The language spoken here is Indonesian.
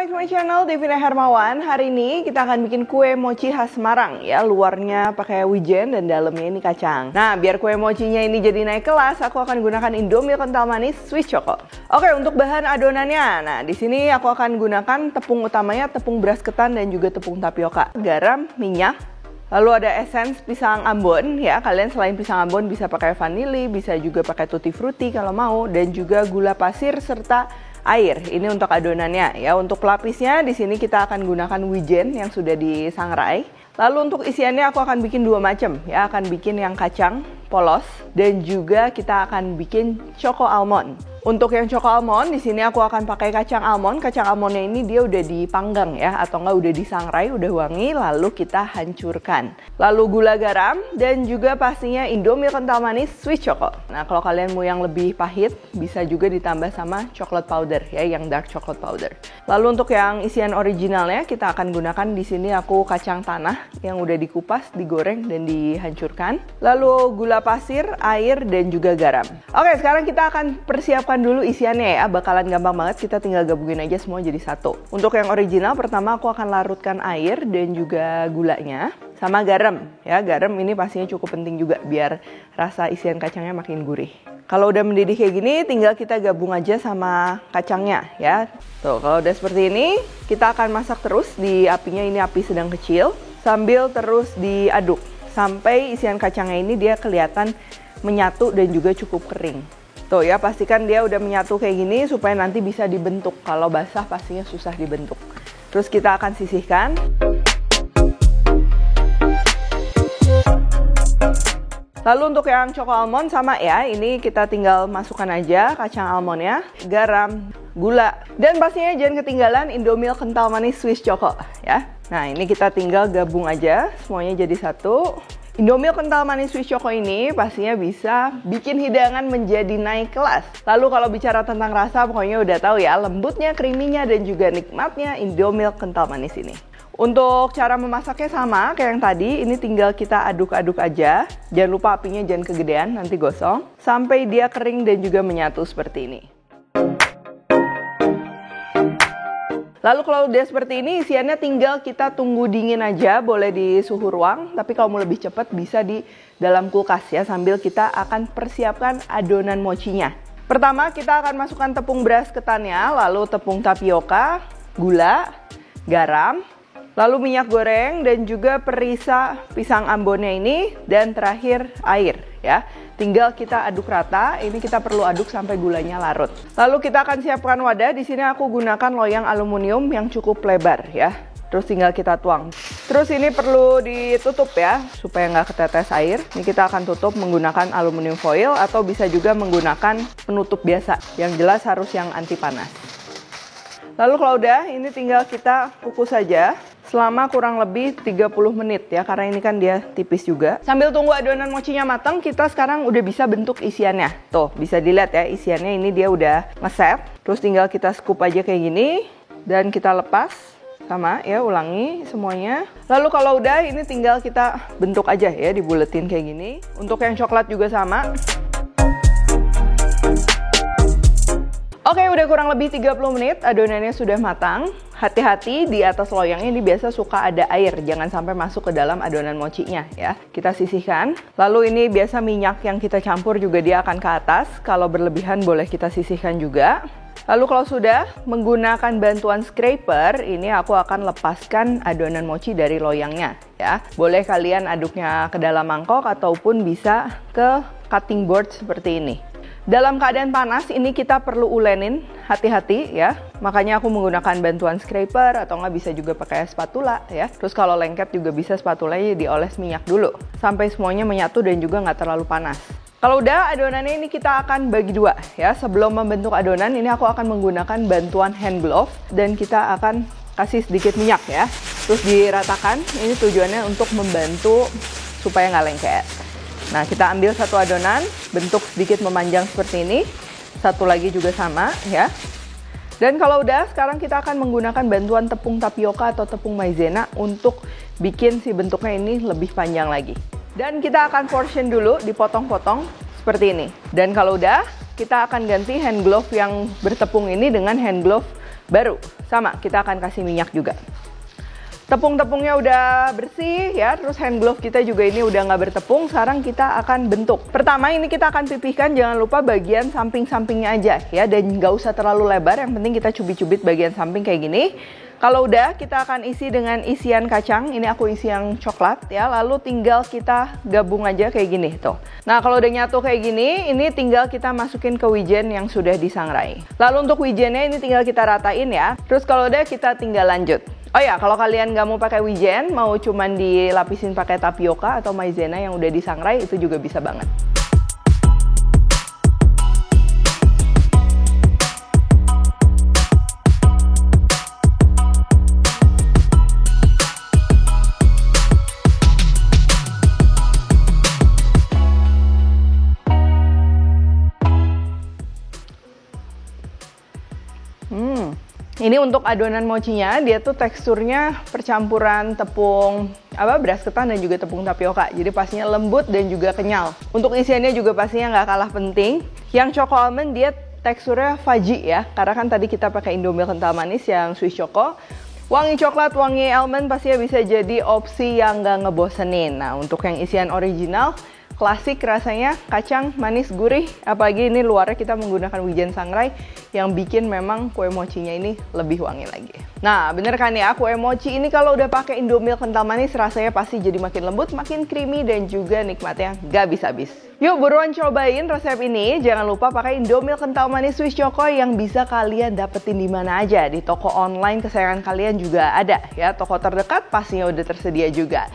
back to my channel, Devina Hermawan. Hari ini kita akan bikin kue mochi khas Semarang ya. Luarnya pakai wijen dan dalamnya ini kacang. Nah, biar kue mochinya ini jadi naik kelas, aku akan gunakan Indomie kental manis Swiss Choco. Oke, untuk bahan adonannya. Nah, di sini aku akan gunakan tepung utamanya, tepung beras ketan dan juga tepung tapioka, garam, minyak. Lalu ada essence pisang Ambon ya. Kalian selain pisang Ambon bisa pakai vanili, bisa juga pakai tutti frutti kalau mau, dan juga gula pasir serta air. Ini untuk adonannya ya. Untuk pelapisnya di sini kita akan gunakan wijen yang sudah disangrai. Lalu untuk isiannya aku akan bikin dua macam ya. Akan bikin yang kacang polos dan juga kita akan bikin choco almond. Untuk yang choco almond di sini aku akan pakai kacang almond. Kacang almondnya ini dia udah dipanggang ya, atau enggak udah disangrai, udah wangi, lalu kita hancurkan. Lalu gula, garam, dan juga pastinya Indomie kental manis Swiss Choco. Nah, kalau kalian mau yang lebih pahit, bisa juga ditambah sama chocolate powder ya, yang dark chocolate powder. Lalu untuk yang isian originalnya kita akan gunakan di sini aku kacang tanah yang udah dikupas, digoreng dan dihancurkan. Lalu gula pasir, air, dan juga garam. Oke, sekarang kita akan persiapkan dulu isiannya ya. Bakalan gampang banget, kita tinggal gabungin aja semua jadi satu. Untuk yang original pertama aku akan larutkan air dan juga gulanya sama garam ya. Garam ini pastinya cukup penting juga biar rasa isian kacangnya makin gurih. Kalau udah mendidih kayak gini tinggal kita gabung aja sama kacangnya ya. Tuh, kalau udah seperti ini kita akan masak terus di apinya ini api sedang kecil sambil terus diaduk sampai isian kacangnya ini dia kelihatan menyatu dan juga cukup kering. Tuh ya, pastikan dia udah menyatu kayak gini supaya nanti bisa dibentuk. Kalau basah pastinya susah dibentuk. Terus kita akan sisihkan. Lalu untuk yang choco almond sama ya, ini kita tinggal masukkan aja kacang almondnya, garam, gula, dan pastinya jangan ketinggalan Indomie kental manis Swiss Choco ya. Nah, ini kita tinggal gabung aja semuanya jadi satu. Indomie kental manis Swiss Choco ini pastinya bisa bikin hidangan menjadi naik kelas. Lalu kalau bicara tentang rasa, pokoknya udah tahu ya, lembutnya, creamy-nya, dan juga nikmatnya Indomie kental manis ini. Untuk cara memasaknya sama kayak yang tadi, ini tinggal kita aduk-aduk aja. Jangan lupa apinya jangan kegedean, nanti gosong. Sampai dia kering dan juga menyatu seperti ini. Lalu kalau udah seperti ini, isiannya tinggal kita tunggu dingin aja, boleh di suhu ruang. Tapi kalau mau lebih cepat bisa di dalam kulkas ya, sambil kita akan persiapkan adonan mochinya. Pertama kita akan masukkan tepung beras ketannya, lalu tepung tapioka, gula, garam, lalu minyak goreng dan juga perisa pisang ambonnya ini, dan terakhir air ya. Tinggal kita aduk rata. Ini kita perlu aduk sampai gulanya larut. Lalu kita akan siapkan wadah. Di sini aku gunakan loyang aluminium yang cukup lebar ya. Terus tinggal kita tuang. Terus ini perlu ditutup ya supaya nggak ketetes air. Ini kita akan tutup menggunakan aluminium foil atau bisa juga menggunakan penutup biasa. Yang jelas harus yang anti panas. Lalu kalau udah, ini tinggal kita kukus saja selama kurang lebih 30 menit ya, karena ini kan dia tipis juga. Sambil tunggu adonan mochinya matang, kita sekarang udah bisa bentuk isiannya. Tuh, bisa dilihat ya, isiannya ini dia udah ngeset. Terus tinggal kita scoop aja kayak gini dan kita lepas. Sama ya, ulangi semuanya. Lalu kalau udah, ini tinggal kita bentuk aja ya, dibuletin kayak gini. Untuk yang coklat juga sama. Oke, udah kurang lebih 30 menit, adonannya sudah matang. Hati-hati di atas loyangnya ini biasa suka ada air, jangan sampai masuk ke dalam adonan mochinya ya. Kita sisihkan. Lalu ini biasa minyak yang kita campur juga dia akan ke atas. Kalau berlebihan boleh kita sisihkan juga. Lalu kalau sudah menggunakan bantuan scraper, ini aku akan lepaskan adonan mochi dari loyangnya ya. Boleh kalian aduknya ke dalam mangkok ataupun bisa ke cutting board seperti ini. Dalam keadaan panas ini kita perlu ulenin, hati-hati ya. Makanya aku menggunakan bantuan scraper atau nggak bisa juga pakai spatula ya. Terus kalau lengket juga bisa spatulanya dioles minyak dulu sampai semuanya menyatu dan juga nggak terlalu panas. Kalau udah, adonannya ini kita akan bagi dua ya. Sebelum membentuk adonan ini aku akan menggunakan bantuan hand glove dan kita akan kasih sedikit minyak ya. Terus diratakan, ini tujuannya untuk membantu supaya nggak lengket. Nah, kita ambil satu adonan, bentuk sedikit memanjang seperti ini. Satu lagi juga sama ya. Dan kalau udah, sekarang kita akan menggunakan bantuan tepung tapioka atau tepung maizena untuk bikin si bentuknya ini lebih panjang lagi. Dan kita akan portion dulu, dipotong-potong seperti ini. Dan kalau udah, kita akan ganti hand glove yang bertepung ini dengan hand glove Baru, sama, kita akan kasih minyak juga. Tepung-tepungnya udah bersih ya, terus hand glove kita juga ini udah nggak bertepung. Sekarang kita akan bentuk. Pertama ini kita akan pipihkan, jangan lupa bagian samping-sampingnya aja ya, dan nggak usah terlalu lebar, yang penting kita cubit-cubit bagian samping kayak gini. Kalau udah, kita akan isi dengan isian kacang. Ini aku isi yang coklat ya, lalu tinggal kita gabung aja kayak gini tuh. Nah kalau udah nyatu kayak gini, ini tinggal kita masukin ke wijen yang sudah disangrai. Lalu untuk wijennya ini tinggal kita ratain ya. Terus kalau udah, kita tinggal lanjut. Oh ya, kalau kalian nggak mau pakai wijen, mau cuman dilapisin pakai tapioka atau maizena yang udah disangrai, itu juga bisa banget. Ini untuk adonan mochinya, dia tuh teksturnya percampuran tepung beras ketan dan juga tepung tapioka. Jadi pastinya lembut dan juga kenyal. Untuk isiannya juga pastinya nggak kalah penting. Yang choco almond dia teksturnya fudgy ya, karena kan tadi kita pakai Indomilk kental manis yang Swiss Choco. Wangi coklat, wangi almond pastinya bisa jadi opsi yang nggak ngebosenin. Nah untuk yang isian original, klasik rasanya, kacang manis gurih, apalagi ini luarnya kita menggunakan wijen sangrai yang bikin memang kue mochinya ini lebih wangi lagi. Nah bener kan ya, kue mochi ini kalau udah pakai Indomilk kental manis rasanya pasti jadi makin lembut, makin creamy dan juga nikmatnya gak habis-habis. Yuk buruan cobain resep ini, jangan lupa pakai Indomilk kental manis Swiss Choco yang bisa kalian dapetin di mana aja. Di toko online kesayangan kalian juga ada ya, toko terdekat pastinya udah tersedia juga.